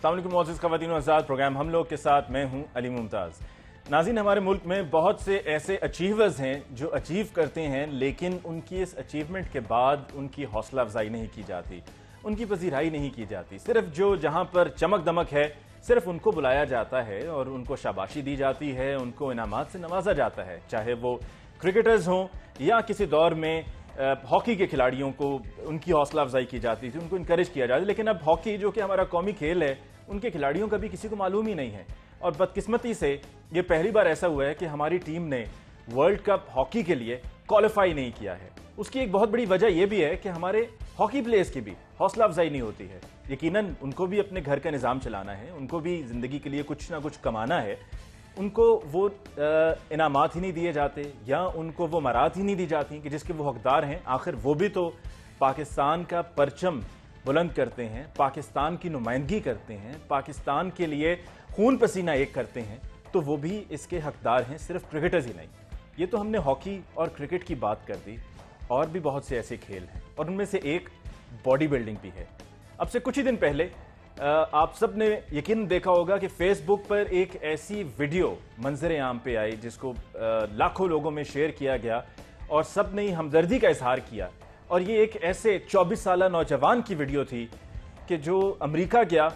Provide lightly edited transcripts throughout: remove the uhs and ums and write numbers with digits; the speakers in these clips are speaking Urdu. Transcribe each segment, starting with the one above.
السلام علیکم معزز خواتین و حضرات، پروگرام ہم لوگ کے ساتھ میں ہوں علی ممتاز۔ ناظرین، ہمارے ملک میں بہت سے ایسے اچیورز ہیں جو اچیو کرتے ہیں، لیکن ان کی اس اچیومنٹ کے بعد ان کی حوصلہ افزائی نہیں کی جاتی، ان کی پذیرائی نہیں کی جاتی۔ صرف جو جہاں پر چمک دمک ہے صرف ان کو بلایا جاتا ہے اور ان کو شاباشی دی جاتی ہے، ان کو انعامات سے نوازا جاتا ہے، چاہے وہ کرکٹرز ہوں یا کسی دور میں ہاکی کے کھلاڑیوں کو ان کی حوصلہ افزائی کی جاتی تھی، ان کو انکریج کیا جاتا ہے۔ لیکن اب ہاکی جو کہ ہمارا قومی کھیل ہے، ان کے کھلاڑیوں کا بھی کسی کو معلوم ہی نہیں ہے، اور بدقسمتی سے یہ پہلی بار ایسا ہوا ہے کہ ہماری ٹیم نے ورلڈ کپ ہاکی کے لیے کوالیفائی نہیں کیا ہے۔ اس کی ایک بہت بڑی وجہ یہ بھی ہے کہ ہمارے ہاکی پلیئرز کی بھی حوصلہ افزائی نہیں ہوتی ہے۔ یقیناً ان کو بھی اپنے گھر کا نظام چلانا ہے، ان کو بھی زندگی کے لیے کچھ نہ کچھ کمانا ہے، ان کو وہ انعامات ہی نہیں دیے جاتے یا ان کو وہ مراد ہی نہیں دی جاتی کہ جس کے وہ حقدار ہیں۔ آخر وہ بھی تو پاکستان کا پرچم بلند کرتے ہیں، پاکستان کی نمائندگی کرتے ہیں، پاکستان کے لیے خون پسینہ ایک کرتے ہیں، تو وہ بھی اس کے حقدار ہیں، صرف کرکٹرز ہی نہیں۔ یہ تو ہم نے ہاکی اور کرکٹ کی بات کر دی، اور بھی بہت سے ایسے کھیل ہیں، اور ان میں سے ایک باڈی بلڈنگ بھی ہے۔ اب سے کچھ ہی دن پہلے آپ سب نے یقین دیکھا ہوگا کہ فیس بک پر ایک ایسی ویڈیو منظر عام پہ آئی جس کو لاکھوں لوگوں میں شیئر کیا گیا اور سب نے ہمدردی کا اظہار کیا، اور یہ ایک ایسے 24 سالہ نوجوان کی ویڈیو تھی کہ جو امریکہ گیا،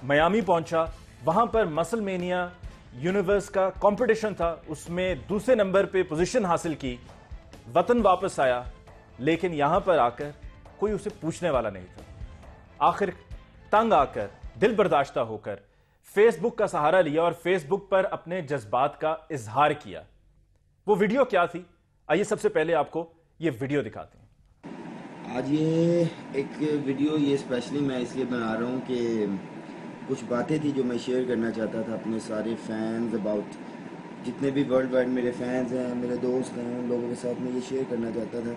میامی پہنچا، وہاں پر مسل مینیا یونیورس کا کمپٹیشن تھا، اس میں دوسرے نمبر پہ پوزیشن حاصل کی، وطن واپس آیا، لیکن یہاں پر آ کر کوئی اسے پوچھنے والا نہیں تھا۔ آخر تنگ آ کر، دل برداشتہ ہو کر فیس بک کا سہارا لیا اور فیس بک پر اپنے جذبات کا اظہار کیا۔ وہ ویڈیو کیا تھی؟ آئیے سب سے پہلے آپ کو یہ ویڈیو دکھاتے ہیں۔ آج یہ ایک ویڈیو یہ اسپیشلی میں اس لیے بنا رہا ہوں کہ کچھ باتیں تھی جو میں شیئر کرنا چاہتا تھا اپنے سارے فینز اباؤٹ، جتنے بھی ورلڈ وائڈ میرے فینز ہیں، میرے دوست ہیں، ان لوگوں کے ساتھ میں یہ شیئر کرنا چاہتا تھا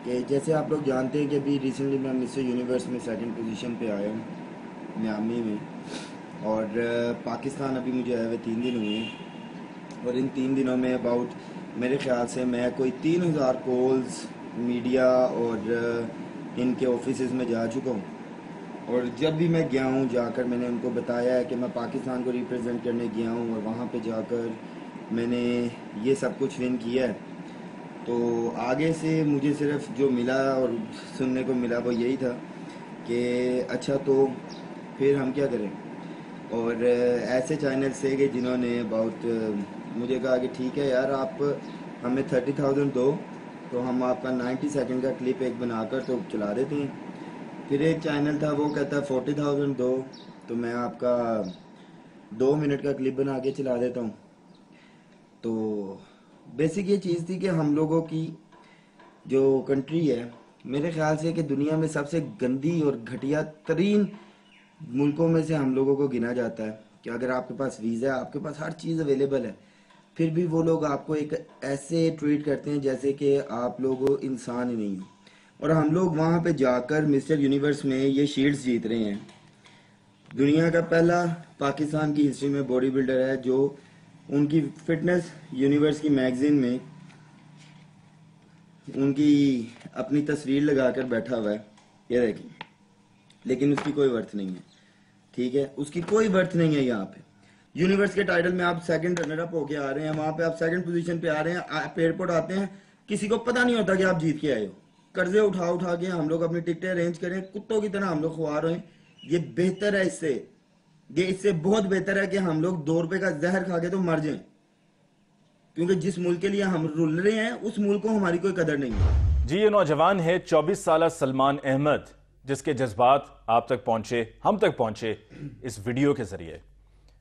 کہ جیسے آپ لوگ جانتے ہیں کہ ابھی ریسنٹلی میں مسٹر یونیورس میں سیکنڈ پوزیشن پہ آیا ہوں میامی میں، اور پاکستان ابھی مجھے آئے ہوئے 3 دن ہوئے ہیں، اور ان 3 دنوں میں اباؤٹ میرے خیال سے میں کوئی 3000 کالز میڈیا اور ان کے آفیسز میں جا چکا ہوں، اور جب بھی میں گیا ہوں جا کر میں نے ان کو بتایا ہے کہ میں پاکستان کو ریپرزینٹ کرنے گیا ہوں، اور وہاں پہ جا کر میں نے یہ سب کچھ ون کیا ہے۔ تو آگے سے مجھے صرف جو ملا اور سننے کو ملا وہ یہی تھا کہ اچھا تو پھر ہم کیا کریں، اور ایسے چینلز تھے کہ جنہوں نے اباؤٹ مجھے کہا کہ ٹھیک ہے یار، آپ ہمیں 30,000 دو تو ہم آپ کا 90 سیکنڈ کا کلپ ایک بنا کر تو چلا دیتے ہیں۔ پھر ایک چینل تھا وہ کہتا ہے 40,000 دو تو میں آپ کا 2 منٹ کا کلپ بنا کے چلا دیتا ہوں۔ تو بیسک یہ چیز تھی کہ ہم لوگوں کی جو کنٹری ہے، میرے خیال سے کہ دنیا میں سب سے گندی اور گھٹیا ترین ملکوں میں سے ہم لوگوں کو گنا جاتا ہے، کہ اگر آپ کے پاس ویزا ہے، آپ کے پاس ہر چیز اویلیبل ہے، پھر بھی وہ لوگ آپ کو ایک ایسے ٹریٹ کرتے ہیں جیسے کہ آپ لوگ انسان ہی نہیں ہیں۔ اور ہم لوگ وہاں پہ جا کر مسٹر یونیورس میں یہ شیلڈز جیت رہے ہیں۔ دنیا کا پہلا پاکستان کی ہسٹری میں باڈی بلڈر ہے جو ان کی فٹنس یونیورس کی میگزین میں ان کی اپنی تصویر لگا کر بیٹھا ہوا ہے، یہ دیکھیں، لیکن اس کی کوئی ورتھ نہیں ہے، ٹھیک ہے، اس کی کوئی ورتھ نہیں ہے۔ یہاں پہ یونیورس کے ٹائٹل میں آپ سیکنڈ رنر اپ ہو کے آ رہے ہیں، وہاں پہ آپ سیکنڈ پوزیشن پہ آ رہے ہیں، آپ ایئرپورٹ آتے ہیں، کسی کو پتہ نہیں ہوتا کہ آپ جیت کے آئے ہو، قرضے اٹھا کے ہم لوگ اپنی ٹکٹیں ارینج کریں، کتوں کی طرح ہم لوگ خوار ہوئیں۔ یہ بہتر ہے، اس سے بہت بہتر ہے کہ ہم لوگ 2 روپے کا زہر کھا کے تو مر جائیں، کیونکہ جس ملک کے لیے ہم رول رہے ہیں اس ملک کو ہماری کوئی قدر نہیں ہے۔ جی، یہ نوجوان ہے 24 سالہ سلمان احمد، جس کے جذبات آپ تک پہنچے، ہم تک پہنچے اس ویڈیو کے ذریعے۔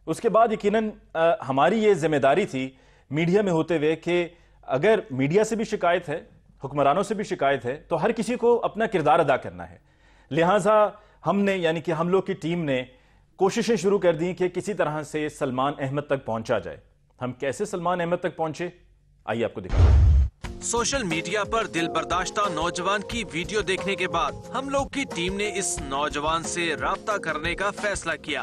اس کے بعد یقیناً ہماری یہ ذمہ داری تھی میڈیا میں ہوتے ہوئے کہ اگر میڈیا سے بھی شکایت ہے، حکمرانوں سے بھی شکایت ہے، تو ہر کسی کو اپنا کردار ادا کرنا ہے۔ لہٰذا ہم نے، یعنی کہ ہم لوگ کی ٹیم نے کوششیں شروع کر دیں کہ کسی طرح سے سلمان احمد تک پہنچا جائے۔ ہم کیسے سلمان احمد تک پہنچے، آئیے آپ کو دکھاتے ہیں۔ سوشل میڈیا پر دل برداشتہ نوجوان کی ویڈیو دیکھنے کے بعد ہم لوگ کی ٹیم نے اس نوجوان سے رابطہ کرنے کا فیصلہ کیا۔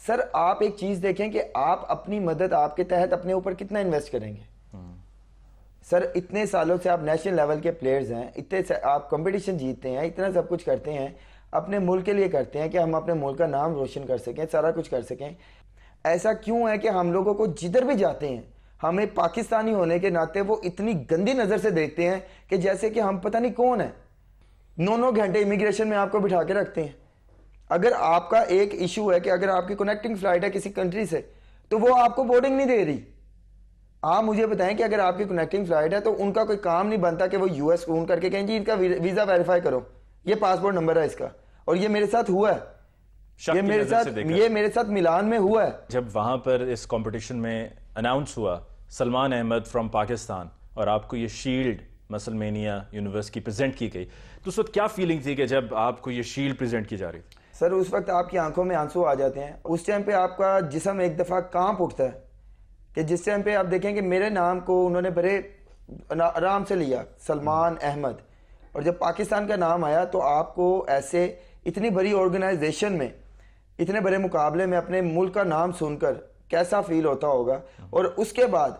سر آپ ایک چیز دیکھیں کہ آپ اپنی مدد آپ کے تحت اپنے اوپر کتنا انویسٹ کریں گے. سر اتنے سالوں سے آپ نیشنل لیول کے پلیئرز ہیں, اتنے آپ کمپٹیشن جیتتے ہیں, اتنا سب کچھ کرتے ہیں, اپنے ملک کے لیے کرتے ہیں کہ ہم اپنے ملک کا نام روشن کر سکیں, سارا کچھ کر سکیں. ایسا کیوں ہے کہ ہم لوگوں کو جدھر بھی جاتے ہیں ہمیں پاکستانی ہونے کے ناطے وہ اتنی گندی نظر سے دیکھتے ہیں کہ جیسے کہ ہم پتہ نہیں کون ہیں. 9 گھنٹے امیگریشن میں آپ کو بٹھا کے رکھتے ہیں. اگر آپ کا ایک ایشو ہے کہ اگر آپ کی کنیکٹنگ فلائٹ ہے کسی کنٹری سے تو وہ آپ کو بورڈنگ نہیں دے رہی. آپ مجھے بتائیں کہ اگر آپ کی کنیکٹنگ فلائٹ ہے تو ان کا کوئی کام نہیں بنتا کہ وہ یو ایس فون کر کے کہیں جی ان کا ویزا ویریفائی کرو, یہ پاسپورٹ نمبر ہے اس کا. اور یہ میرے ساتھ ہوا ہے, یہ میرے ساتھ ملان میں ہوا ہے. جب وہاں پر اس کمپٹیشن میں اناؤنس ہوا سلمان احمد فرام پاکستان اور آپ کو یہ شیلڈ مسلمینیا یونیورس کی پریزنٹ کی گئی, تو اس وقت کیا فیلنگ تھی کہ جب آپ کو یہ شیلڈ پریزنٹ کی جا رہی تھی؟ سر اس وقت آپ کی آنکھوں میں آنسو آ جاتے ہیں. اس ٹائم پہ آپ کا جسم ایک دفعہ کانپ اٹھتا ہے کہ جس ٹائم پہ آپ دیکھیں کہ میرے نام کو انہوں نے بڑے آرام سے لیا, سلمان احمد, اور جب پاکستان کا نام آیا تو آپ کو ایسے اتنی بڑی آرگنائزیشن میں اتنے بڑے مقابلے میں اپنے ملک کا نام سن کر کیسا فیل ہوتا ہوگا. اور اس کے بعد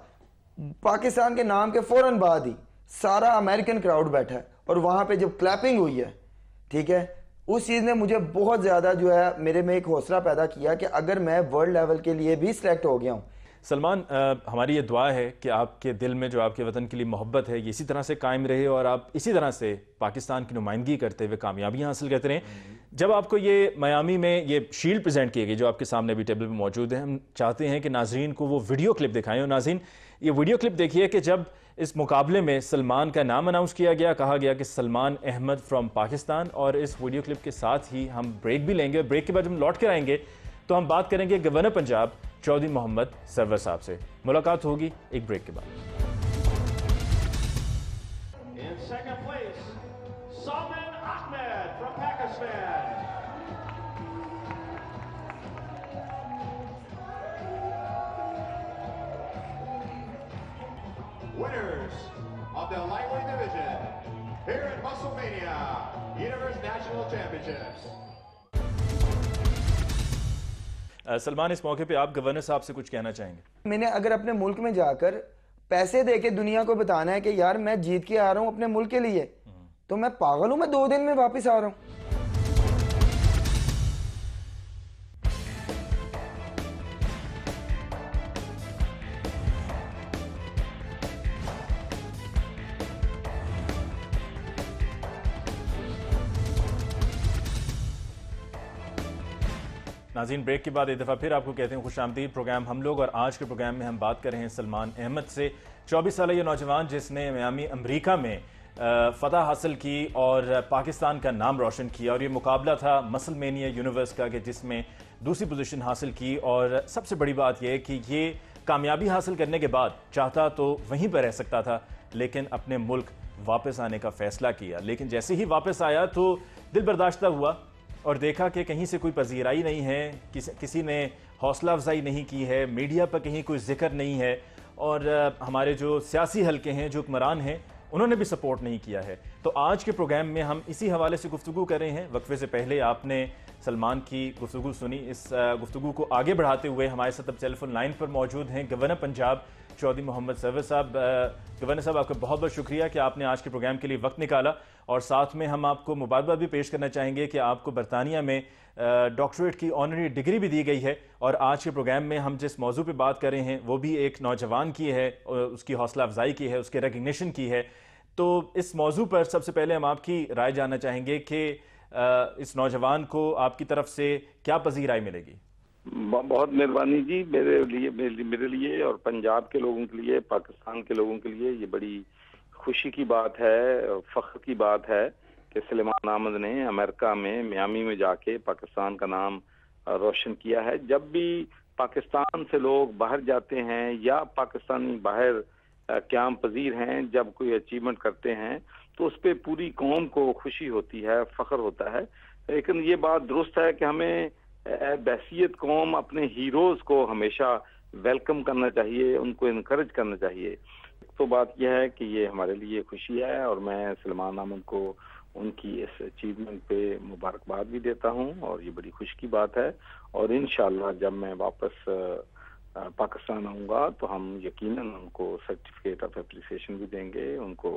پاکستان کے نام کے فوراً بعد ہی سارا امریکن کراؤڈ بیٹھا ہے اور وہاں پہ جب کلیپنگ ہوئی ہے, ٹھیک ہے, اس چیز نے مجھے بہت زیادہ جو ہے میرے میں ایک حوصلہ پیدا کیا کہ اگر میں ورلڈ لیول کے لیے بھی سلیکٹ ہو گیا ہوں. سلمان, ہماری یہ دعا ہے کہ آپ کے دل میں جو آپ کے وطن کے لیے محبت ہے یہ اسی طرح سے قائم رہے اور آپ اسی طرح سے پاکستان کی نمائندگی کرتے ہوئے کامیابیاں حاصل کرتے رہیں. جب آپ کو یہ میامی میں یہ شیلڈ پریزنٹ کی گئی جو آپ کے سامنے بھی ٹیبل پہ موجود ہے, ہم چاہتے ہیں کہ ناظرین کو وہ ویڈیو کلپ دکھائیں. اور ناظرین یہ ویڈیو کلپ دیکھیے کہ جب اس مقابلے میں سلمان کا نام اناؤنس کیا گیا, کہا گیا کہ سلمان احمد فرام پاکستان, اور اس ویڈیو کلپ کے ساتھ ہی ہم بریک بھی لیں گے. بریک کے بعد ہم لوٹ کر آئیں گے تو ہم بات کریں گے گورنر پنجاب چودھری محمد سرور صاحب سے. ملاقات ہوگی ایک بریک کے بعد. Winners of the lightweight division here at WrestleMania Universe National Championships. Salman, اس موقع پہ آپ گورنر صاحب سے کچھ کہنا چاہیں گے؟ میں نے اگر اپنے ملک میں جا کر پیسے دے کے دنیا کو بتانا ہے کہ یار میں جیت کے آ رہا ہوں اپنے ملک کے لیے, تو میں پاگل ہوں, میں 2 دن میں واپس آ رہا ہوں. ناظرین, بریک کے بعد ایک دفعہ پھر آپ کو کہتے ہیں خوش آمدید. پروگرام ہم لوگ, اور آج کے پروگرام میں ہم بات کر رہے ہیں سلمان احمد سے. 24 سالہ یہ نوجوان جس نے میامی امریکہ میں فتح حاصل کی اور پاکستان کا نام روشن کیا, اور یہ مقابلہ تھا مسلمینیا یونیورس کا کہ جس میں دوسری پوزیشن حاصل کی. اور سب سے بڑی بات یہ کہ یہ کامیابی حاصل کرنے کے بعد چاہتا تو وہیں پر رہ سکتا تھا, لیکن اپنے ملک واپس آنے کا فیصلہ کیا. لیکن جیسے ہی واپس آیا تو دل برداشتہ ہوا اور دیکھا کہ کہیں سے کوئی پذیرائی نہیں ہے, کسی نے حوصلہ افزائی نہیں کی ہے, میڈیا پر کہیں کوئی ذکر نہیں ہے, اور ہمارے جو سیاسی حلقے ہیں, جو حکمران ہیں, انہوں نے بھی سپورٹ نہیں کیا ہے. تو آج کے پروگرام میں ہم اسی حوالے سے گفتگو کر رہے ہیں. وقفے سے پہلے آپ نے سلمان کی گفتگو سنی. اس گفتگو کو آگے بڑھاتے ہوئے ہمارے ساتھ اب ٹیلی فون لائن پر موجود ہیں گورنر پنجاب چودھری محمد سرور صاحب. گورنر صاحب, آپ کا بہت بہت شکریہ کہ آپ نے آج کے پروگرام کے لیے وقت نکالا, اور ساتھ میں ہم آپ کو مبارکباد بھی پیش کرنا چاہیں گے کہ آپ کو برطانیہ میں ڈاکٹریٹ کی آنری ڈگری بھی دی گئی ہے. اور آج کے پروگرام میں ہم جس موضوع پہ بات کر رہے ہیں وہ بھی ایک نوجوان کی ہے, اس کی حوصلہ افزائی کی ہے, اس کے ریکگنیشن کی ہے. تو اس موضوع پر سب سے پہلے ہم آپ کی رائے جاننا چاہیں گے کہ اس نوجوان کو آپ کی طرف سے کیا پذیرائی ملے گی؟ بہت مہربانی جی. میرے لیے اور پنجاب کے لوگوں کے لیے, پاکستان کے لوگوں کے لیے یہ بڑی خوشی کی بات ہے, فخر کی بات ہے کہ سلمان احمد نے امریکہ میں میامی میں جا کے پاکستان کا نام روشن کیا ہے. جب بھی پاکستان سے لوگ باہر جاتے ہیں یا پاکستانی باہر قیام پذیر ہیں, جب کوئی اچیومنٹ کرتے ہیں تو اس پہ پوری قوم کو خوشی ہوتی ہے, فخر ہوتا ہے. لیکن یہ بات درست ہے کہ ہمیں بحیثیت قوم اپنے ہیروز کو ہمیشہ ویلکم کرنا چاہیے, ان کو انکریج کرنا چاہیے. تو بات یہ ہے کہ یہ ہمارے لیے خوشی ہے, اور میں سلمان احمد کو ان کی اس اچیومنٹ پہ مبارکباد بھی دیتا ہوں، اور یہ بڑی خوش کی بات ہے. اور انشاءاللہ جب میں واپس پاکستان آؤں گا تو ہم یقیناً ان کو سرٹیفکیٹ آف اپریسیشن بھی دیں گے، ان کو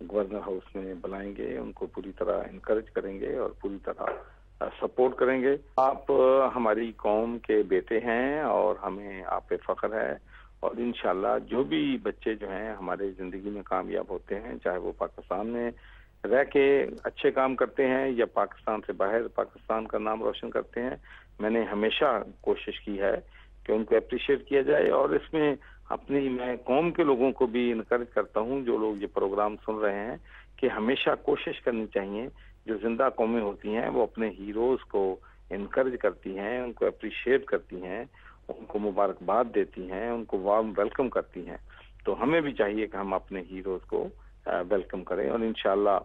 گورنر ہاؤس میں بلائیں گے، ان کو پوری طرح انکریج کریں گے اور پوری طرح سپورٹ کریں گے. آپ ہماری قوم کے بیٹے ہیں اور ہمیں آپ پہ فخر ہے، اور انشاءاللہ جو بھی بچے جو ہیں ہمارے زندگی میں کامیاب ہوتے ہیں، چاہے وہ پاکستان میں رہ کے اچھے کام کرتے ہیں یا پاکستان سے باہر پاکستان کا نام روشن کرتے ہیں، میں نے ہمیشہ کوشش کی ہے کہ ان کو اپریشیٹ کیا جائے. اور اس میں میں قوم کے لوگوں کو بھی انکریج کرتا ہوں، جو لوگ یہ پروگرام سن رہے ہیں، کہ ہمیشہ کوشش کرنی چاہیے. جو زندہ قومیں ہوتی ہیں وہ اپنے ہیروز کو انکریج کرتی ہیں، ان کو اپریشیٹ کرتی ہیں، ان کو مبارکباد دیتی ہیں، ان کو وارم ویلکم کرتی ہیں. تو ہمیں بھی چاہیے کہ ہم اپنے ہیروز کو ویلکم کریں. اور انشاءاللہ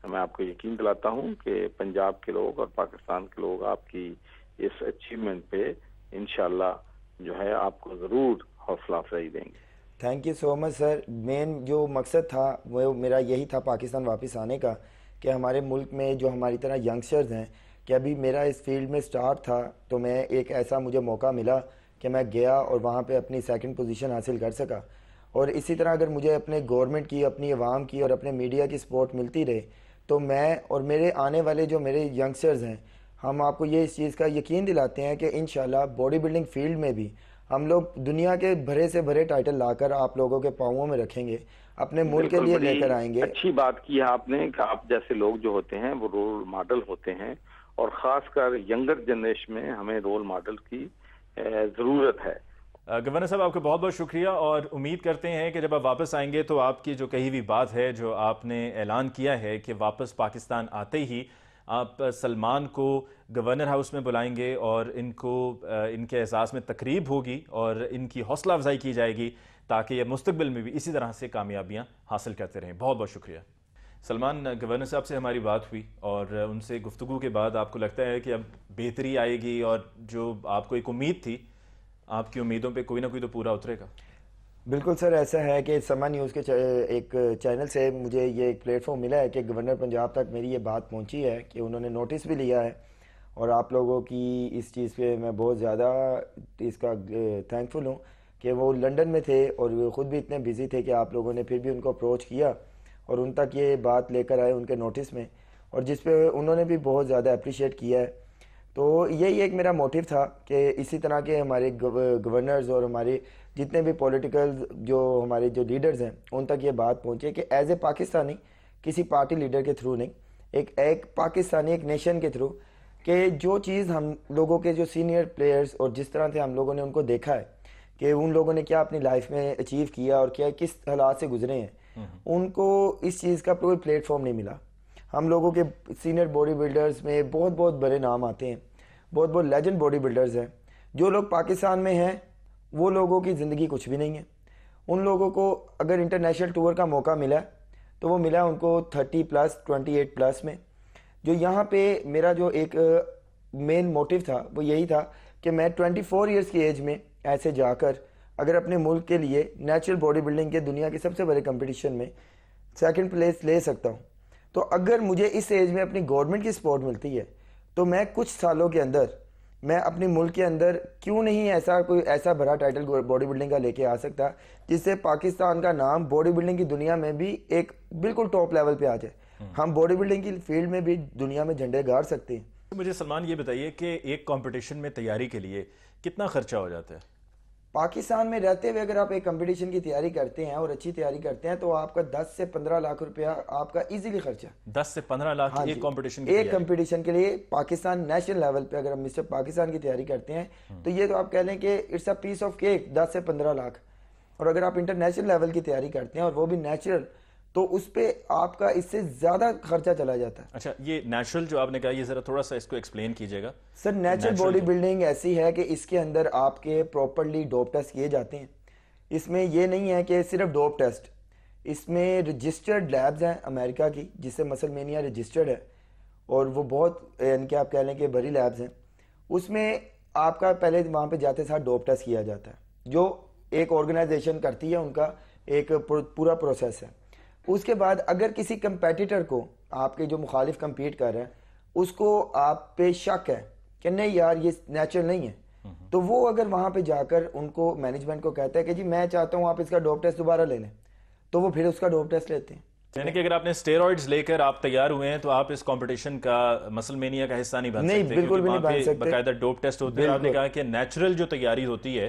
میں آپ کو یقین دلاتا ہوں کہ پنجاب کے لوگ اور پاکستان کے لوگ آپ کی اس اچیومنٹ پہ انشاءاللہ جو ہے آپ کو ضرور حوصلہ افزائی دیں گے. تھینک یو سو مچ سر. مین جو مقصد تھا وہ میرا یہی تھا پاکستان واپس آنے کا، کہ ہمارے ملک میں جو ہماری طرح ینگسٹرز ہیں، کہ ابھی میرا اس فیلڈ میں سٹارٹ تھا تو میں ایک ایسا مجھے موقع ملا کہ میں گیا اور وہاں پہ اپنی سیکنڈ پوزیشن حاصل کر سکا. اور اسی طرح اگر مجھے اپنے گورنمنٹ کی، اپنی عوام کی اور اپنے میڈیا کی سپورٹ ملتی رہے تو میں اور میرے آنے والے جو میرے ینگسٹرز ہیں، ہم آپ کو یہ اس چیز کا یقین دلاتے ہیں کہ انشاءاللہ باڈی بلڈنگ فیلڈ میں بھی ہم لوگ دنیا کے بھرے سے بھرے ٹائٹل لا کر آپ لوگوں کے پاؤں میں رکھیں گے، اپنے ملک کے لیے لے کر آئیں گے. اچھی بات کی ہے آپ نے کہ آپ جیسے لوگ جو ہوتے ہیں وہ رول ماڈل ہوتے ہیں، اور خاص کر ینگر جنریشن میں ہمیں رول ماڈل کی ضرورت ہے. گورنر صاحب آپ کا بہت بہت شکریہ، اور امید کرتے ہیں کہ جب آپ واپس آئیں گے تو آپ کی جو کہی ہوئی بات ہے، جو آپ نے اعلان کیا ہے کہ واپس پاکستان آتے ہی آپ سلمان کو گورنر ہاؤس میں بلائیں گے اور ان کو ان کے اعزاز میں تقریب ہوگی اور ان کی حوصلہ افزائی کی جائے گی تاکہ یہ مستقبل میں بھی اسی طرح سے کامیابیاں حاصل کرتے رہیں. بہت بہت شکریہ. سلمان، گورنر صاحب سے ہماری بات ہوئی اور ان سے گفتگو کے بعد آپ کو لگتا ہے کہ اب بہتری آئے گی، اور جو آپ کو ایک امید تھی، آپ کی امیدوں پہ کوئی نہ کوئی تو پورا اترے گا؟ بالکل سر، ایسا ہے کہ سما نیوز کے ایک چینل سے مجھے یہ ایک پلیٹ فارم ملا ہے کہ گورنر پنجاب تک میری یہ بات پہنچی ہے کہ انہوں نے نوٹس بھی لیا ہے، اور آپ لوگوں کی اس چیز پہ میں بہت زیادہ اس کا تھینکفل ہوں کہ وہ لنڈن میں تھے اور وہ خود بھی اتنے بیزی تھے کہ آپ لوگوں نے پھر بھی ان کو اپروچ کیا اور ان تک یہ بات لے کر آئے ان کے نوٹس میں، اور جس پہ انہوں نے بھی بہت زیادہ اپریشیٹ کیا ہے. تو یہی ایک میرا موٹیو تھا کہ اسی طرح کے ہمارے گورنرز اور ہمارے جتنے بھی پولیٹیکل جو ہمارے جو لیڈرز ہیں ان تک یہ بات پہنچے کہ ایز اے پاکستانی، کسی پارٹی لیڈر کے تھرو نہیں، ایک پاکستانی، ایک نیشن کے تھرو، کہ جو چیز ہم لوگوں کے جو سینئر پلیئرز اور جس طرح سے ہم لوگوں نے ان کو دیکھا ہے کہ ان لوگوں نے کیا اپنی لائف میں اچیو کیا اور کیا کس حالات سے گزرے ہیں، ان کو اس چیز کا کوئی پلیٹ فارم نہیں ملا. ہم لوگوں کے سینئر باڈی بلڈرز میں بہت بہت بڑے نام آتے ہیں، بہت بہت لیجنڈ باڈی بلڈرز ہیں. جو لوگ پاکستان میں ہیں وہ لوگوں کی زندگی کچھ بھی نہیں ہے. ان لوگوں کو اگر انٹرنیشنل ٹور کا موقع ملا تو وہ ملا ان کو 30+، 28+ میں. جو یہاں پہ میرا جو ایک مین موٹیو تھا وہ یہی تھا کہ میں 24 ایئرس کی ایج میں ایسے جا کر اگر اپنے ملک کے لیے نیچرل باڈی بلڈنگ کے دنیا کے سب سے بڑے کمپٹیشن میں سیکنڈ پلیس لے سکتا ہوں، تو اگر مجھے اس ایج میں اپنی گورنمنٹ کی سپورٹ ملتی ہے تو میں کچھ سالوں کے اندر میں اپنے ملک کے اندر کیوں نہیں ایسا بڑا ٹائٹل باڈی بلڈنگ کا لے کے آ سکتا جس سے پاکستان کا نام باڈی بلڈنگ کی دنیا میں بھی ایک بالکل ٹاپ لیول پہ آ جائے. ہم باڈی بلڈنگ کی فیلڈ میں بھی دنیا میں جھنڈے گاڑ سکتے ہیں. مجھے سلمان یہ بتائیے کہ ایک کمپٹیشن میں تیاری کے لیے کتنا خرچہ ہو جاتا ہے؟ پاکستان میں رہتے ہوئے اگر آپ ایک کمپٹیشن کی تیاری کرتے ہیں اور اچھی تیاری کرتے ہیں تو آپ کا 10 سے 15 لاکھ روپیہ آپ کا ایزیلی خرچہ. 10 سے 15 لاکھ ایک کمپٹیشن ایک کمپٹیشن کے لیے پاکستان نیشنل لیول پہ اگر ہم مسٹر پاکستان کی تیاری کرتے ہیں تو یہ تو آپ کہہ لیں کہ it's a piece of cake, 10 سے 15 لاکھ. اور اگر آپ انٹرنیشنل لیول کی تیاری کرتے ہیں اور وہ بھی نیچرل، تو اس پہ آپ کا اس سے زیادہ خرچہ چلا جاتا ہے. اچھا، یہ نیچرل جو آپ نے کہا، یہ ذرا تھوڑا سا اس کو ایکسپلین کیجیے گا. سر نیچرل باڈی بلڈنگ ایسی ہے کہ اس کے اندر آپ کے پراپرلی ڈوپ ٹیسٹ کیے جاتے ہیں. اس میں یہ نہیں ہے کہ صرف ڈوپ ٹیسٹ، اس میں رجسٹرڈ لیبز ہیں امریکہ کی جس سے مسل مینیا رجسٹرڈ ہے، اور وہ بہت یعنی کہ آپ کہہ لیں کہ بڑی لیبز ہیں. اس میں آپ کا پہلے وہاں پہ جاتے ساتھ ڈوپ ٹیسٹ کیا جاتا ہے جو ایک آرگنائزیشن کرتی ہے، ان کا ایک پورا پروسیس ہے. اس کے بعد اگر کسی کمپیٹیٹر کو آپ کے جو مخالف کمپیٹ کر رہے ہیں اس کو آپ پہ شک ہے کہ نہیں یار یہ نیچرل نہیں ہے, تو وہ اگر وہاں پہ جا کر ان کو مینجمنٹ کو کہتا ہے کہ جی میں چاہتا ہوں آپ اس کا ڈوپ ٹیسٹ دوبارہ لے لیں, تو وہ پھر اس کا ڈوپ ٹیسٹ لیتے ہیں. یعنی کہ اگر آپ نے اسٹیرائڈز لے کر آپ تیار ہوئے ہیں تو آپ اس کمپٹیشن کا مسل مینیا کا حصہ نہیں بن سکتے. نہیں, بالکل بھی نہیں بن سکتے. باقاعدہ ڈوپ ٹیسٹ ہوتے ہیں. آپ نے کہا کہ نیچرل جو تیاری ہوتی ہے,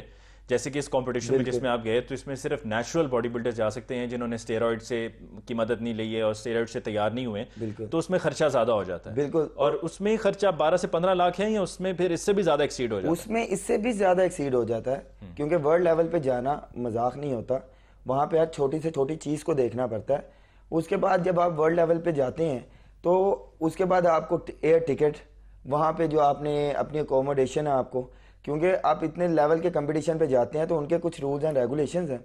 جیسے کہ اس کمپٹیشن میں جس میں آپ گئے تو اس میں صرف نیچرل باڈی بلڈر جا سکتے ہیں جنہوں نے اسٹیرائڈ سے کی مدد نہیں لی ہے اور اسٹیرائڈ سے تیار نہیں ہوئے, تو اس میں خرچہ زیادہ ہو جاتا ہے. بالکل. اور اس میں خرچہ 12 سے 15 لاکھ ہے یا اس میں پھر اس سے بھی زیادہ ایکسیڈ ہو جاتا ہے؟ اس میں اس سے بھی زیادہ ایکسیڈ ہو جاتا ہے, کیونکہ ورلڈ لیول پہ جانا مذاق نہیں ہوتا. وہاں پہ ہر چھوٹی سے چھوٹی چیز کو دیکھنا پڑتا ہے. اس کے بعد جب آپ ورلڈ لیول پہ جاتے ہیں تو اس کے بعد آپ کو ایئر ٹکٹ, وہاں پہ جو آپ نے اپنی اکوموڈیشن ہے آپ کو, کیونکہ آپ اتنے لیول کے کمپٹیشن پہ جاتے ہیں تو ان کے کچھ رولز اینڈ ریگولیشنز ہیں.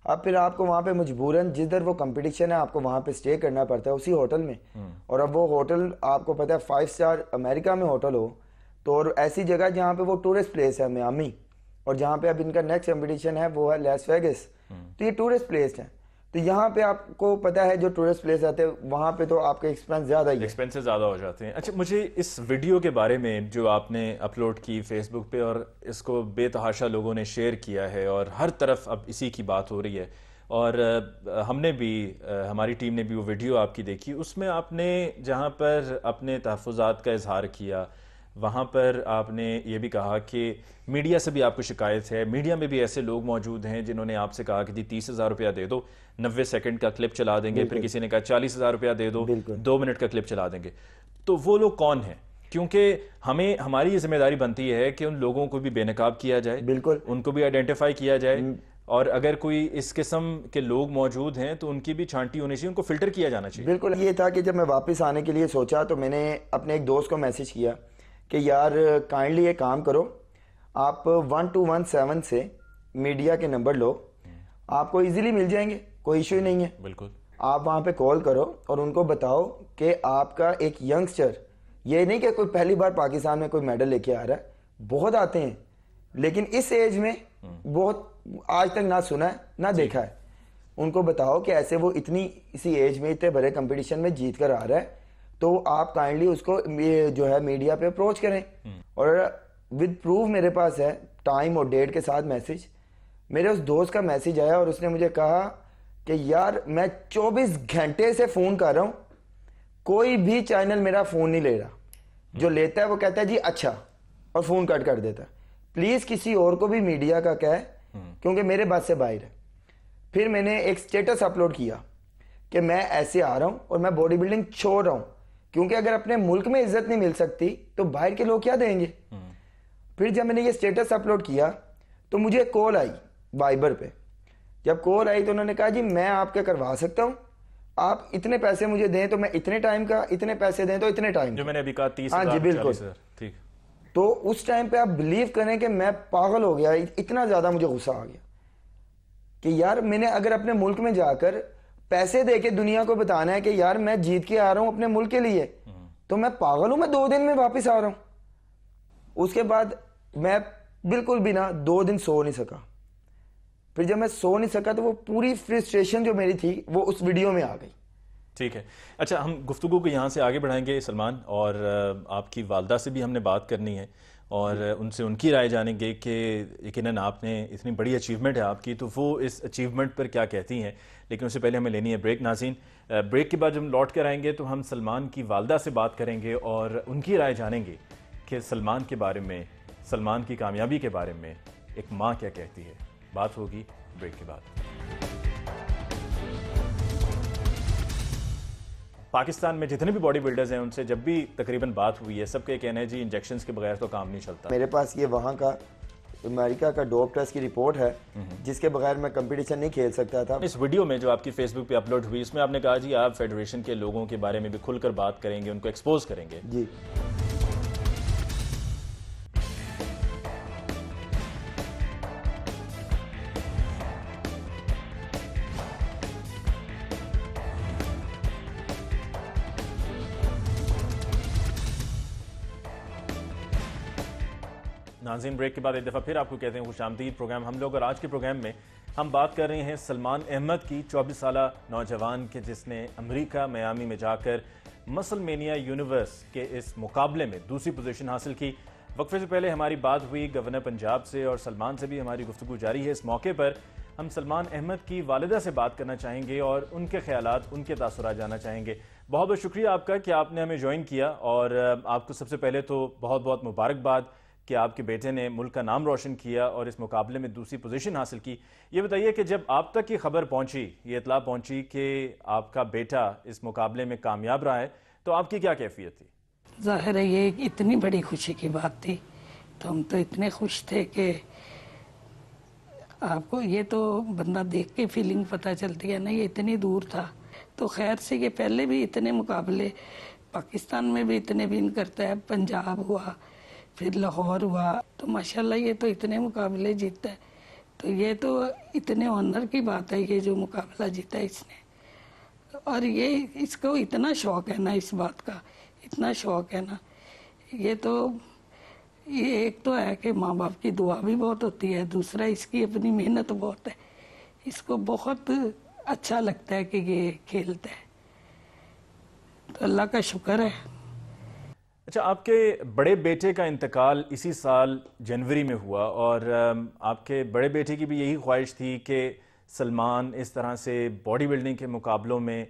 اب پھر آپ کو وہاں پہ مجبوراً جدھر وہ کمپٹیشن ہے آپ کو وہاں پہ اسٹے کرنا پڑتا ہے اسی ہوٹل میں. اور اب وہ ہوٹل آپ کو پتہ ہے 5 اسٹار امریکہ میں ہوٹل ہو, تو اور ایسی جگہ جہاں پہ وہ ٹورسٹ پلیس ہے میامی, اور جہاں پہ اب ان کا نیکسٹ کمپٹیشن ہے وہ ہے لاس ویگس, تو یہ ٹورسٹ پلیس ہے. تو یہاں پہ آپ کو پتہ ہے جو ٹورسٹ پلیس آتے ہیں وہاں پہ تو آپ کے ایکسپینس زیادہ ہی ہے, ایکسپینس زیادہ ہو جاتے ہیں. اچھا, مجھے اس ویڈیو کے بارے میں جو آپ نے اپلوڈ کی فیس بک پہ اور اس کو بے تحاشا لوگوں نے شیئر کیا ہے اور ہر طرف اب اسی کی بات ہو رہی ہے, اور ہم نے بھی, ہماری ٹیم نے بھی وہ ویڈیو آپ کی دیکھی. اس میں آپ نے جہاں پر اپنے تحفظات کا اظہار کیا وہاں پر آپ نے یہ بھی کہا کہ میڈیا سے بھی آپ کو شکایت ہے, میڈیا میں بھی ایسے لوگ موجود ہیں جنہوں نے آپ سے کہا کہ جی 30,000 روپیہ دے دو, 90 سیکنڈ کا کلپ چلا دیں گے. پھر کسی نے کہا 40,000 روپیہ دے دو, 2 منٹ کا کلپ چلا دیں گے. تو وہ لوگ کون ہیں؟ کیونکہ ہماری یہ ذمہ داری بنتی ہے کہ ان لوگوں کو بھی بے نقاب کیا جائے, بالکل, ان کو بھی آئیڈینٹیفائی کیا جائے, اور اگر کوئی اس قسم کے لوگ موجود ہیں تو ان کی بھی چھانٹی ہونی چاہیے, ان کو فلٹر کیا جانا چاہیے. بالکل. یہ تھا کہ جب میں واپس آنے کے لیے سوچا تو میں نے اپنے ایک دوست کو میسج کیا کہ یار کائنڈلی یہ کام کرو, آپ 1217 سے میڈیا کے نمبر لو, آپ کو ایزیلی مل جائیں گے, کوئی ایشو ہی نہیں ہے. بالکل. آپ وہاں پہ کال کرو اور ان کو بتاؤ کہ آپ کا ایک ینگسٹر, یہ نہیں کہ کوئی پہلی بار پاکستان میں کوئی میڈل لے کے آ رہا ہے, بہت آتے ہیں لیکن اس ایج میں بہت آج تک نہ سنا ہے نہ دیکھا ہے. ان کو بتاؤ کہ ایسے وہ اتنی اسی ایج میں اتنے بڑے کمپٹیشن میں جیت کر آ رہا ہے, تو آپ کائنڈلی اس کو جو ہے میڈیا پہ اپروچ کریں. اور ود پروف میرے پاس ہے, ٹائم اور ڈیٹ کے ساتھ میسج. میرے اس دوست کا میسج آیا اور اس نے مجھے کہا کہ یار میں 24 گھنٹے سے فون کر رہا ہوں, کوئی بھی چینل میرا فون نہیں لے رہا, جو لیتا ہے وہ کہتا ہے جی اچھا اور فون کٹ کر دیتا ہے. پلیز کسی اور کو بھی میڈیا کا کہے کیونکہ میرے بات سے باہر ہے. پھر میں نے ایک سٹیٹس اپلوڈ کیا کہ میں ایسے آ رہا ہوں اور میں باڈی بلڈنگ چھوڑ رہا ہوں, کیونکہ اگر اپنے ملک میں عزت نہیں مل سکتی تو باہر کے لوگ کیا دیں گے. پھر جب میں نے یہ سٹیٹس اپلوڈ کیا تو مجھے کال آئی وائبر پہ. جب کال آئی تو انہوں نے کہا جی میں آپ کے کروا سکتا ہوں, آپ اتنے پیسے مجھے دیں تو میں اتنے ٹائم کا, اتنے پیسے دیں تو اتنے ٹائم, جو میں نے ابھی کہا 30,000. ہاں جی بالکل. ٹھیک. تو اس ٹائم پہ آپ بلیو کریں کہ میں پاگل ہو گیا, اتنا زیادہ مجھے غصہ آ گیا کہ یار میں نے اگر اپنے ملک میں جا کر پیسے دے کے دنیا کو بتانا ہے کہ یار میں جیت کے آ رہا ہوں اپنے ملک کے لیے, تو میں پاگل ہوں, میں 2 دن میں واپس آ رہا ہوں. اس کے بعد میں بالکل بھی نہ 2 دن سو نہیں سکا. پھر جب میں سو نہیں سکا تو وہ پوری فرسٹریشن جو میری تھی وہ اس ویڈیو میں آ گئی. ٹھیک ہے. اچھا, ہم گفتگو کو یہاں سے آگے بڑھائیں گے سلمان, اور آپ کی والدہ سے بھی ہم نے بات کرنی ہے اور ان سے ان کی رائے جانیں گے کہ یقیناً آپ نے اتنی بڑی اچیومنٹ ہے آپ کی, تو وہ اس اچیومنٹ پر کیا کہتی ہیں. لیکن اس سے پہلے ہمیں لینی ہے بریک. ناظرین, بریک کے بعد جب ہم لوٹ کر آئیں گے تو ہم سلمان کی والدہ سے بات کریں گے اور ان کی رائے جانیں گے کہ سلمان کے بارے میں, سلمان کی کامیابی کے بارے میں ایک ماں کیا کہتی ہے. بات ہوگی بریک کے بعد. پاکستان میں جتنے بھی باڈی بلڈرز ہیں ان سے جب بھی تقریباً بات ہوئی ہے, سب کا یہ کہنا ہے جی انجیکشنز کے بغیر تو کام نہیں چلتا. میرے پاس یہ وہاں کا امریکہ کا ڈوپ ٹیسٹ کی رپورٹ ہے جس کے بغیر میں کمپٹیشن نہیں کھیل سکتا تھا. اس ویڈیو میں جو آپ کی فیس بک پہ اپلوڈ ہوئی اس میں آپ نے کہا جی آپ فیڈریشن کے لوگوں کے بارے میں بھی کھل کر بات کریں گے, ان کو ایکسپوز کریں گے. جی ناظرین بریک کے بعد ایک دفعہ پھر آپ کو کہتے ہیں خوش آمدید پروگرام ہم لوگ، اور آج کے پروگرام میں ہم بات کر رہے ہیں سلمان احمد کی، 24 سالہ نوجوان کے جس نے امریکہ میامی میں جا کر مسل مینیا یونیورس کے اس مقابلے میں دوسری پوزیشن حاصل کی۔ وقفے سے پہلے ہماری بات ہوئی گورنر پنجاب سے اور سلمان سے بھی ہماری گفتگو جاری ہے۔ اس موقع پر ہم سلمان احمد کی والدہ سے بات کرنا چاہیں گے اور ان کے خیالات، ان کے تاثرات جاننا چاہیں گے۔ بہت بہت شکریہ آپ کا کہ آپ نے ہمیں جوائن کیا، اور آپ کو سب سے پہلے تو بہت بہت مبارکباد کہ آپ کے بیٹے نے ملک کا نام روشن کیا اور اس مقابلے میں دوسری پوزیشن حاصل کی۔ یہ بتائیے کہ جب آپ تک یہ خبر پہنچی، یہ اطلاع پہنچی کہ آپ کا بیٹا اس مقابلے میں کامیاب رہا ہے، تو آپ کی کیا کیفیت تھی؟ ظاہر ہے یہ اتنی بڑی خوشی کی بات تھی، تو ہم تو اتنے خوش تھے کہ آپ کو یہ تو بندہ دیکھ کے فیلنگ پتہ چلتی ہے نا، یہ اتنی دور تھا۔ تو خیر سے یہ پہلے بھی اتنے مقابلے پاکستان میں بھی اتنے ون کرتا ہے، پنجاب ہوا، پھر لاہور ہوا، تو ماشاءاللہ یہ تو اتنے مقابلے جیتا ہے، تو یہ تو اتنے آنر کی بات ہے یہ جو مقابلہ جیتا ہے اس نے۔ اور یہ اس کو اتنا شوق ہے نا اس بات کا، اتنا شوق ہے نا، یہ تو یہ ایک تو ہے کہ ماں باپ کی دعا بھی بہت ہوتی ہے، دوسرا اس کی اپنی محنت بہت ہے، اس کو بہت اچھا لگتا ہے کہ یہ کھیلتا ہے، تو اللہ کا شکر ہے۔ اچھا، آپ کے بڑے بیٹے کا انتقال اسی سال جنوری میں ہوا، اور آپ کے بڑے بیٹے کی بھی یہی خواہش تھی کہ سلمان اس طرح سے باڈی بلڈنگ کے مقابلوں میں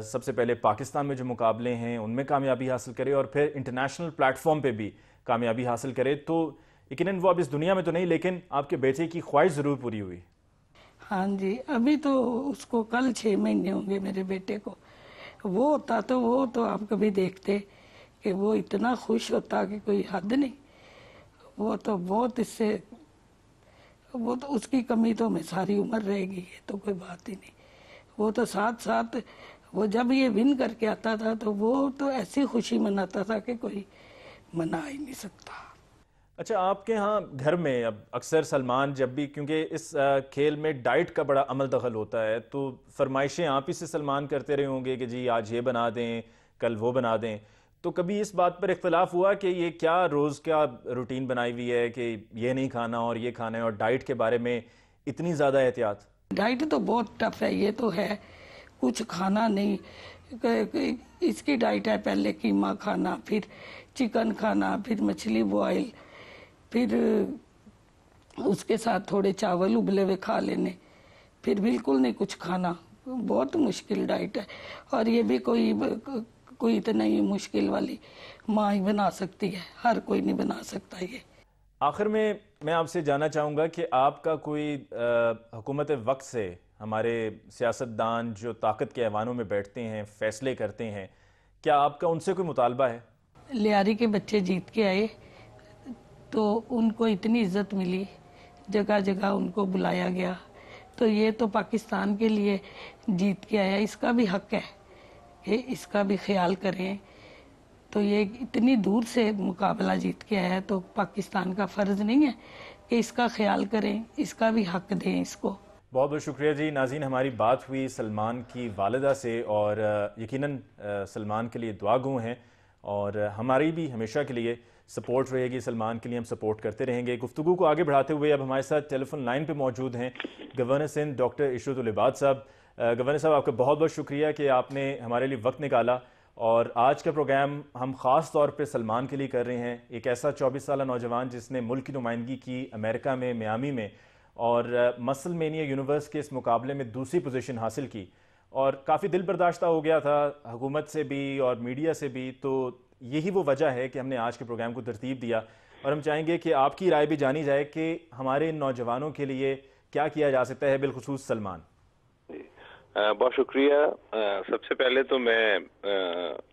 سب سے پہلے پاکستان میں جو مقابلے ہیں ان میں کامیابی حاصل کرے اور پھر انٹرنیشنل پلیٹ فارم پہ بھی کامیابی حاصل کرے۔ تو یقیناً وہ اب اس دنیا میں تو نہیں، لیکن آپ کے بیٹے کی خواہش ضرور پوری ہوئی۔ ہاں جی، ابھی تو اس کو کل 6 مہینے ہوں گے میرے بیٹے کو۔ وہ ہوتا تو وہ تو آپ کبھی دیکھتے کہ وہ اتنا خوش ہوتا کہ کوئی حد نہیں، وہ تو بہت اس سے، وہ تو اس کی کمی تو ہمیں ساری عمر رہے گی، یہ تو کوئی بات ہی نہیں۔ وہ تو ساتھ ساتھ وہ جب یہ ون کر کے آتا تھا تو وہ تو ایسی خوشی مناتا تھا کہ کوئی منا ہی نہیں سکتا۔ اچھا، آپ کے ہاں گھر میں اب اکثر سلمان جب بھی، کیونکہ اس کھیل میں ڈائٹ کا بڑا عمل دخل ہوتا ہے، تو فرمائشیں آپ ہی سے سلمان کرتے رہے ہوں گے کہ جی آج یہ بنا دیں، کل وہ بنا دیں، تو کبھی اس بات پر اختلاف ہوا کہ یہ کیا روز کا روٹین بنائی ہوئی ہے کہ یہ نہیں کھانا اور یہ کھانا ہے، اور ڈائٹ کے بارے میں اتنی زیادہ احتیاط؟ ڈائٹ تو بہت ٹف ہے، یہ تو ہے، کچھ کھانا نہیں۔ اس کی ڈائٹ ہے پہلے قیمہ کھانا، پھر چکن کھانا، پھر مچھلی بوائل، پھر اس کے ساتھ تھوڑے چاول ابلے ہوئے کھا لینے، پھر بالکل نہیں کچھ کھانا۔ بہت مشکل ڈائٹ ہے، اور یہ بھی کوئی اتنا ہی مشکل والی ماں ہی بنا سکتی ہے، ہر کوئی نہیں بنا سکتا یہ۔ آخر میں آپ سے جاننا چاہوں گا کہ آپ کا کوئی حکومت وقت سے ہمارے سیاستدان جو طاقت کے ایوانوں میں بیٹھتے ہیں، فیصلے کرتے ہیں، کیا آپ کا ان سے کوئی مطالبہ ہے؟ لیاری کے بچے جیت کے آئے تو ان کو اتنی عزت ملی، جگہ جگہ ان کو بلایا گیا، تو یہ تو پاکستان کے لیے جیت کے آیا، اس کا بھی حق ہے کہ اس کا بھی خیال کریں۔ تو یہ اتنی دور سے مقابلہ جیت کے آیا ہے تو پاکستان کا فرض نہیں ہے کہ اس کا خیال کریں، اس کا بھی حق دیں اس کو۔ بہت بہت شکریہ جی۔ ناظرین، ہماری بات ہوئی سلمان کی والدہ سے، اور یقیناً سلمان کے لیے دعا گو ہیں، اور ہماری بھی ہمیشہ کے لیے سپورٹ رہے گی، سلمان کے لیے ہم سپورٹ کرتے رہیں گے۔ گفتگو کو آگے بڑھاتے ہوئے اب ہمارے ساتھ ٹیلی فون لائن پہ موجود ہیں گورنر سندھ ڈاکٹر عشرت العباد صاحب۔ گورنر صاحب، آپ کا بہت بہت شکریہ کہ آپ نے ہمارے لیے وقت نکالا، اور آج کا پروگرام ہم خاص طور پہ سلمان کے لیے کر رہے ہیں، ایک ایسا 24 سالہ نوجوان جس نے ملک کی نمائندگی کی امریکہ میں، میامی میں، اور مسل مینیا یونیورس کے اس مقابلے میں دوسری پوزیشن حاصل کی، اور کافی دل برداشتہ ہو گیا تھا حکومت سے بھی اور میڈیا سے بھی۔ تو یہی وہ وجہ ہے کہ ہم نے آج کے پروگرام کو ترتیب دیا، اور ہم چاہیں گے کہ آپ کی رائے بھی جانی جائے کہ ہمارے نوجوانوں کے لیے کیا کیا جا سکتا ہے، بالخصوص سلمان۔ بہت شکریہ۔ سب سے پہلے تو میں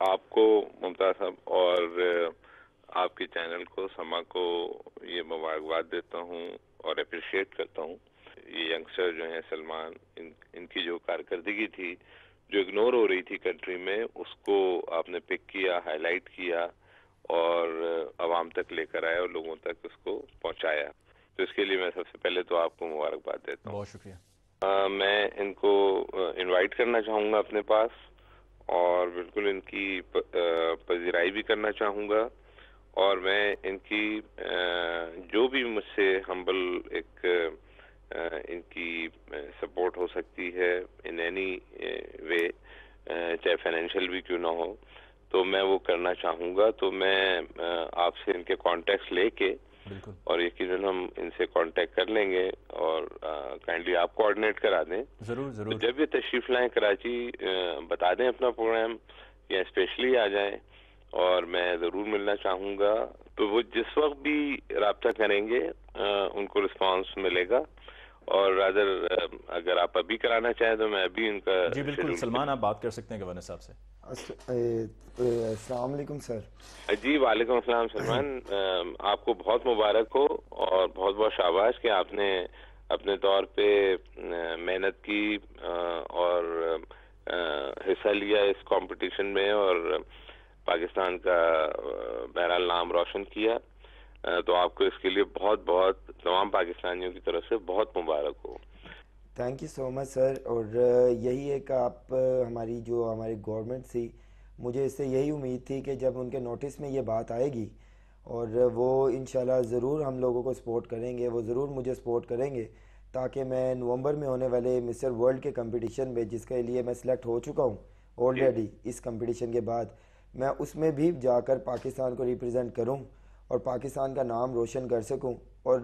آپ کو ممتاز صاحب اور آپ کے چینل کو، سما کو یہ مبارکباد دیتا ہوں اور اپریشیٹ کرتا ہوں۔ یہ ینگسٹر جو ہیں سلمان، ان کی جو کارکردگی تھی، جو اگنور ہو رہی تھی کنٹری میں، اس کو آپ نے پک کیا، ہائی لائٹ کیا، اور عوام تک لے کر آیا اور لوگوں تک اس کو پہنچایا، تو اس کے لیے میں سب سے پہلے تو آپ کو مبارکباد دیتا ہوں۔ بہت شکریہ۔ میں ان کو انوائٹ کرنا چاہوں گا اپنے پاس، اور بالکل ان کی پذیرائی بھی کرنا چاہوں گا، اور میں ان کی جو بھی مجھ سے ہمبل ایک ان کی سپورٹ ہو سکتی ہے ان اینی وے، چاہے فائنینشیل بھی کیوں نہ ہو، تو میں وہ کرنا چاہوں گا. تو میں آپ سے ان کے کانٹیکٹس لے کے اور یقیناً ہم ان سے کانٹیکٹ کر لیں گے اور کائنڈلی آپ کوآرڈینیٹ کرا دیں. ضرور. جب یہ تشریف لائیں کراچی بتا دیں اپنا پروگرام یا اسپیشلی آ جائیں اور میں ضرور ملنا چاہوں گا. تو وہ جس وقت بھی رابطہ کریں گے ان کو رسپانس ملے گا. اور رادر اگر آپ ابھی کرانا چاہیں تو میں ابھی ان کا جی بالکل. سلمان آپ بات کر سکتے ہیں گورنر صاحب سے. السلام علیکم سر. جی وعلیکم السلام سلمان. آپ کو بہت مبارک ہو اور بہت بہت شاباش کہ آپ نے اپنے طور پہ محنت کی اور حصہ لیا اس کمپٹیشن میں اور پاکستان کا بہرحال نام روشن کیا. تو آپ کو اس کے لیے بہت بہت تمام پاکستانیوں کی طرف سے بہت مبارک ہو. تھینک یو سو مچ سر. اور یہی ہے کہ آپ ہماری جو ہماری گورنمنٹ تھی، مجھے اس سے یہی امید تھی کہ جب ان کے نوٹس میں یہ بات آئے گی اور وہ انشاءاللہ ضرور ہم لوگوں کو سپورٹ کریں گے، وہ ضرور مجھے سپورٹ کریں گے تاکہ میں نومبر میں ہونے والے مسٹر ورلڈ کے کمپٹیشن میں، جس کے لیے میں سلیکٹ ہو چکا ہوں آلریڈی اس کمپٹیشن کے بعد، میں اس میں بھی جا کر پاکستان کو ریپرزینٹ کروں اور پاکستان کا نام روشن کر سکوں. اور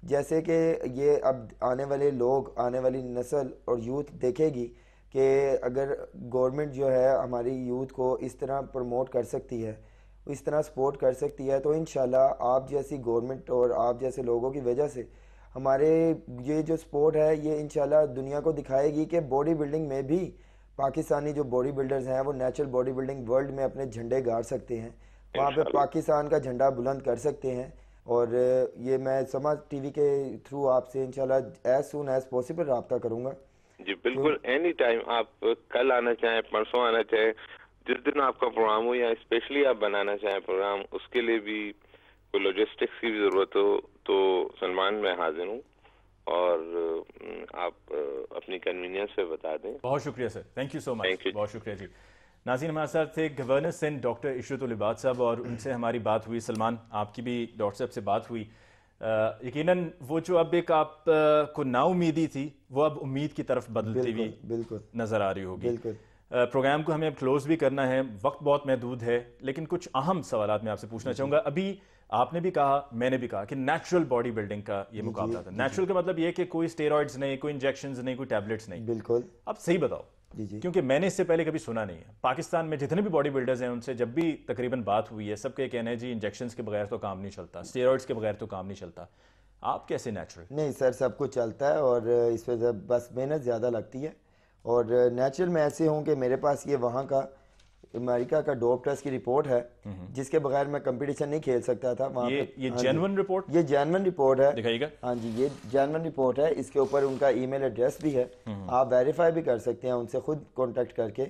جیسے کہ یہ اب آنے والے لوگ، آنے والی نسل اور یوتھ دیکھے گی کہ اگر گورنمنٹ جو ہے ہماری یوتھ کو اس طرح پروموٹ کر سکتی ہے، اس طرح سپورٹ کر سکتی ہے، تو انشاءاللہ آپ جیسی گورنمنٹ اور آپ جیسے لوگوں کی وجہ سے ہمارے یہ جو سپورٹ ہے یہ انشاءاللہ دنیا کو دکھائے گی کہ باڈی بلڈنگ میں بھی پاکستانی جو باڈی بلڈرز ہیں وہ نیچرل باڈی بلڈنگ ورلڈ میں اپنے جھنڈے گاڑ سکتے ہیں، وہاں پہ پاکستان کا جھنڈا بلند کر سکتے ہیں. اور یہ میں سماج ٹی وی کے تھرو آپ سے انشاءاللہ ایز سون ایز پاسبل رابطہ کروں گا. جی بالکل. اینی ٹائم آپ کل آنا چاہیں، پرسوں آنا چاہیں، جس دن آپ کا پروگرام ہو یا اسپیشلی آپ بنانا چاہیں پروگرام، اس کے لیے بھی کوئی لاجسٹکس کی بھی ضرورت ہو تو سلمان میں حاضر ہوں اور آپ اپنی کنوینئنس سے بتا دیں. بہت شکریہ سر. تھینک یو سو مچ. بہت شکریہ. جی ناظرین، ہمارے ساتھ تھے گورنر سندھ ڈاکٹر عشرت العباد صاحب اور ان سے ہماری بات ہوئی. سلمان، آپ کی بھی ڈاکٹر صاحب سے بات ہوئی. یقیناً وہ جو اب ایک آپ کو نا امیدی تھی وہ اب امید کی طرف بدلتی ہوئی نظر آ رہی ہوگی. پروگرام کو ہمیں اب کلوز بھی کرنا ہے، وقت بہت محدود ہے، لیکن کچھ اہم سوالات میں آپ سے پوچھنا چاہوں گا. ابھی آپ نے بھی کہا، میں نے بھی کہا کہ نیچرل باڈی بلڈنگ کا یہ مقابلہ تھا. نیچرل کا مطلب یہ کہ کوئی اسٹیرائڈز نہیں، کوئی انجیکشنز نہیں، کوئی ٹیبلٹس نہیں. بالکل. اب صحیح بتاؤ، کیونکہ میں نے اس سے پہلے کبھی سنا نہیں ہے. پاکستان میں جتنے بھی باڈی بلڈرز ہیں ان سے جب بھی تقریباً بات ہوئی ہے، سب کا یہ کہنا ہے جی انجیکشنز کے بغیر تو کام نہیں چلتا، اسٹیرائڈز کے بغیر تو کام نہیں چلتا. آپ کیسے نیچرل؟ نہیں سر، سب کچھ چلتا ہے اور اس پہ بس محنت زیادہ لگتی ہے. اور نیچرل میں ایسے ہوں کہ میرے پاس یہ وہاں کا امریکہ کا ڈوپ ٹیسٹ کی رپورٹ ہے جس کے بغیر میں کمپٹیشن نہیں کھیل سکتا تھا وہاں پہ. یہ جینون رپورٹ؟ یہ جینون رپورٹ ہے. دکھائیے گا. ہاں جی، یہ جینون رپورٹ ہے. اس کے اوپر ان کا ای میل ایڈریس بھی ہے، آپ ویریفائی بھی کر سکتے ہیں ان سے خود کانٹیکٹ کر کے.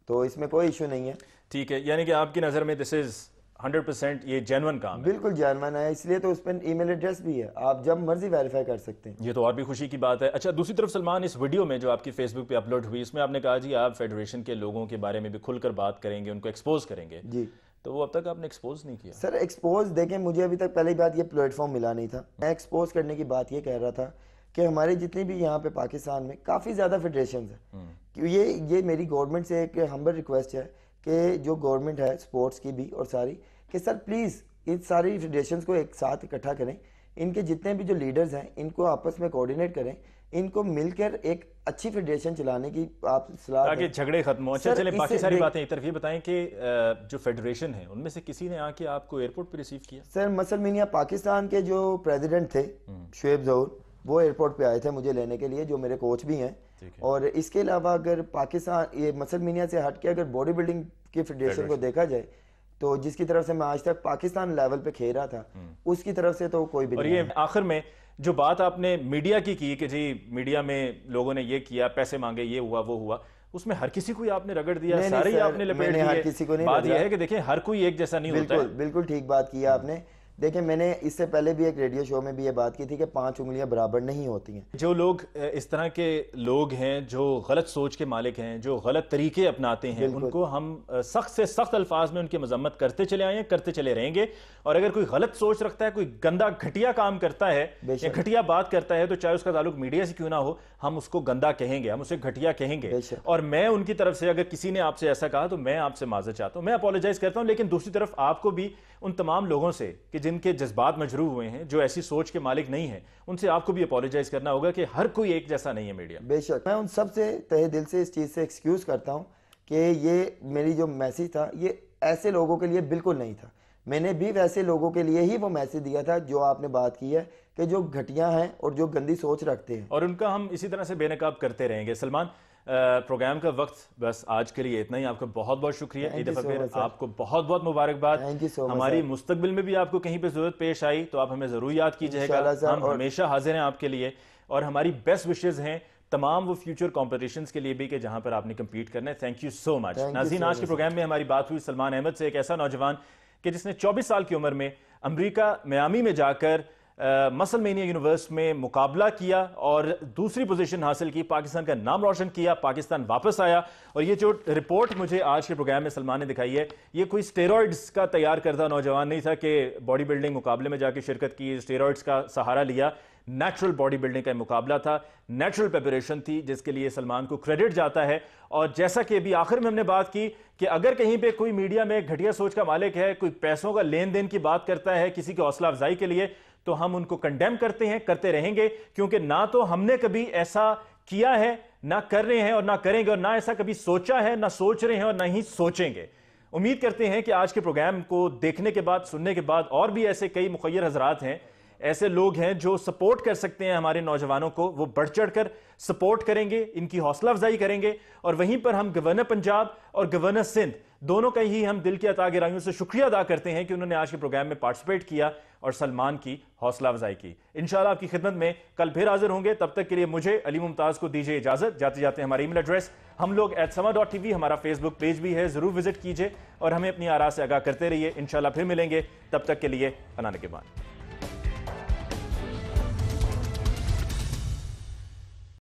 تو اس میں کوئی ایشو نہیں ہے. ٹھیک ہے، یعنی کہ آپ کی نظر میں دس از 100% یہ جینون کام ہے؟ بالکل جینون ہے، اس لیے تو اس پہ ای میل ایڈریس بھی ہے، آپ جب مرضی ویریفائی کر سکتے ہیں. یہ تو اور بھی خوشی کی بات ہے. اچھا، دوسری طرف سلمان، اس ویڈیو میں جو آپ کی فیس بک پہ اپلوڈ ہوئی، اس میں آپ نے کہا جی آپ فیڈریشن کے لوگوں کے بارے میں بھی کھل کر بات کریں گے، ان کو ایکسپوز کریں گے. جی، تو وہ اب تک آپ نے ایکسپوز نہیں کیا. سر ایکسپوز دیکھیں، مجھے ابھی تک پہلی بات یہ پلیٹ فارم ملا نہیں تھا. میں ایکسپوز کرنے کی بات یہ کہہ رہا تھا کہ ہمارے جتنے بھی یہاں پہ پاکستان میں کافی زیادہ فیڈریشنز ہیں. یہ میری گورنمنٹ سے ایک ہمبل ریکویسٹ ہے کہ جو گورنمنٹ ہے سپورٹس کی بھی اور ساری، کہ سر پلیز ان ساری فیڈریشنز کو ایک ساتھ اکٹھا کریں. ان کے جتنے بھی جو لیڈرز ہیں ان کو آپس میں کوآرڈینیٹ کریں، ان کو مل کر ایک اچھی فیڈریشن چلانے کی آپ صلاح تاکہ جھگڑے ختم ہوں. اچھا چلیں، باقی ساری باتیں ایک طرف. یہ بتائیں کہ جو فیڈریشن ہے ان میں سے کسی نے آ کے آپ کو ایئرپورٹ پہ ریسیو کیا؟ سر مسل مینیا پاکستان کے جو پریزیڈنٹ تھے شعیب ظہور، وہ ایئرپورٹ پہ آئے تھے مجھے لینے کے لیے، جو میرے کوچ بھی ہیں. اور اس کے علاوہ اگر پاکستان یہ مسل مینیا سے ہٹ کے اگر باڈی بلڈنگ کی فیڈریشن کو دیکھا جائے تو جس کی طرف سے میں آج تک پاکستان لیول پہ کھیل رہا تھا، اس کی طرف سے تو کوئی بھی نہیں. اور یہ آخر میں جو بات آپ نے میڈیا کی کہ جی میڈیا میں لوگوں نے یہ کیا، پیسے مانگے، یہ ہوا وہ ہوا، اس میں ہر کسی کو آپ نے رگڑ دیا، سارے ہی آپ نے لپیٹ دیے. بات یہ ہے کہ دیکھیں ہر کوئی ایک جیسا نہیں ہوتا ہے. بالکل ٹھیک بات کی آپ نے. دیکھیں میں نے اس سے پہلے بھی ایک ریڈیو شو میں بھی یہ بات کی تھی کہ 5 انگلیاں برابر نہیں ہوتی ہیں. جو لوگ اس طرح کے لوگ ہیں جو غلط سوچ کے مالک ہیں, جو غلط طریقے اپناتے ہیں, ان کو ہم سخت سے سخت الفاظ میں ان کی مذمت کرتے چلے آئے ہیں, کرتے چلے رہیں گے. اور اگر کوئی غلط سوچ رکھتا ہے, کوئی گندا گھٹیا کام کرتا ہے یا گھٹیا بات کرتا ہے, تو چاہے اس کا تعلق میڈیا سے کیوں نہ ہو, ہم اس کو گندا کہیں گے, ہم اسے گھٹیا کہیں گے. اور میں ان کی طرف سے اگر کسی نے آپ سے ایسا کہا تو میں آپ سے معذرت چاہتا ہوں, میں اپولوجائز کرتا ہوں. لیکن دوسری طرف آپ کو بھی ان تمام لوگوں سے کہ جن کے جذبات مجروح ہوئے ہیں, جو ایسی سوچ کے مالک نہیں ہیں, ان سے آپ کو بھی اپولوجائز کرنا ہوگا کہ ہر کوئی ایک جیسا نہیں ہے میڈیا. بے شک میں ان سب سے تہہ دل سے اس چیز سے ایکسکیوز کرتا ہوں کہ یہ میری جو میسیج تھا یہ ایسے لوگوں کے لیے بالکل نہیں تھا. میں نے بھی ویسے لوگوں کے لیے ہی وہ میسیج دیا تھا جو آپ نے بات کی ہے کہ جو گھٹیاں ہیں اور جو گندی سوچ رکھتے ہیں, اور ان کا ہم اسی طرح سے بے نقاب کرتے رہیں گے. سلمان, پروگرام کا وقت بس آج کے لیے اتنا ہی. آپ کا بہت بہت شکریہ. ایک دفعہ پھر آپ کو بہت بہت مبارکباد. ہماری مستقبل میں بھی آپ کو کہیں پہ ضرورت پیش آئی تو آپ ہمیں ضرور یاد کیجئے گا. ہم ہمیشہ حاضر ہیں آپ کے لیے, اور ہماری بیسٹ وشز ہیں تمام وہ فیوچر کمپٹیشنز کے لیے بھی کہ جہاں پر آپ نے کمپیٹ کرنا ہے. تھینک یو سو مچ. ناظرین, آج کے پروگرام میں ہماری بات ہوئی سلمان احمد سے, ایک ایسا نوجوان کہ جس نے 24 سال کی عمر میں امریکہ میامی میں جا کر مسل مینیا یونیورس میں مقابلہ کیا اور دوسری پوزیشن حاصل کی, پاکستان کا نام روشن کیا, پاکستان واپس آیا. اور یہ جو رپورٹ مجھے آج کے پروگرام میں سلمان نے دکھائی ہے, یہ کوئی اسٹیرائڈز کا تیار کردہ نوجوان نہیں تھا کہ باڈی بلڈنگ مقابلے میں جا کے شرکت کی, اسٹیرائڈز کا سہارا لیا. نیچرل باڈی بلڈنگ کا مقابلہ تھا, نیچرل پریپریشن تھی, جس کے لیے سلمان کو کریڈٹ جاتا ہے. اور جیسا کہ ابھی آخر میں ہم نے بات کی کہ اگر کہیں پہ کوئی میڈیا میں گھٹیا سوچ کا مالک ہے, کوئی پیسوں کا لین دین کی بات کرتا ہے کسی کی حوصلہ افزائی کے لیے, تو ہم ان کو کنڈیم کرتے ہیں, کرتے رہیں گے. کیونکہ نہ تو ہم نے کبھی ایسا کیا ہے, نہ کر رہے ہیں اور نہ کریں گے, اور نہ ایسا کبھی سوچا ہے, نہ سوچ رہے ہیں اور نہ ہی سوچیں گے. امید کرتے ہیں کہ آج کے پروگرام کو دیکھنے کے بعد, سننے کے بعد, اور بھی ایسے کئی مخیر حضرات ہیں, ایسے لوگ ہیں جو سپورٹ کر سکتے ہیں ہمارے نوجوانوں کو, وہ بڑھ چڑھ کر سپورٹ کریں گے, ان کی حوصلہ افزائی کریں گے. اور وہیں پر ہم گورنر پنجاب اور گورنر سندھ دونوں کا ہی ہم دل کی عطا گرائیوں سے شکریہ ادا کرتے ہیں کہ انہوں نے آج کے پروگرام میں پارٹیسپیٹ کیا اور سلمان کی حوصلہ افزائی کی. انشاءاللہ آپ کی خدمت میں کل پھر حاضر ہوں گے. تب تک کے لیے مجھے علی ممتاز کو دیجیے اجازت. جاتے جاتے ہمارا ای میل ایڈریس ہم لوگ @sama.tv, ہمارا فیس بک پیج بھی ہے, ضرور وزٹ کیجئے اور ہمیں اپنی آراء سے آگاہ کرتے رہیے. انشاءاللہ پھر ملیں گے, تب تک کے لیے اللہ نگہبان.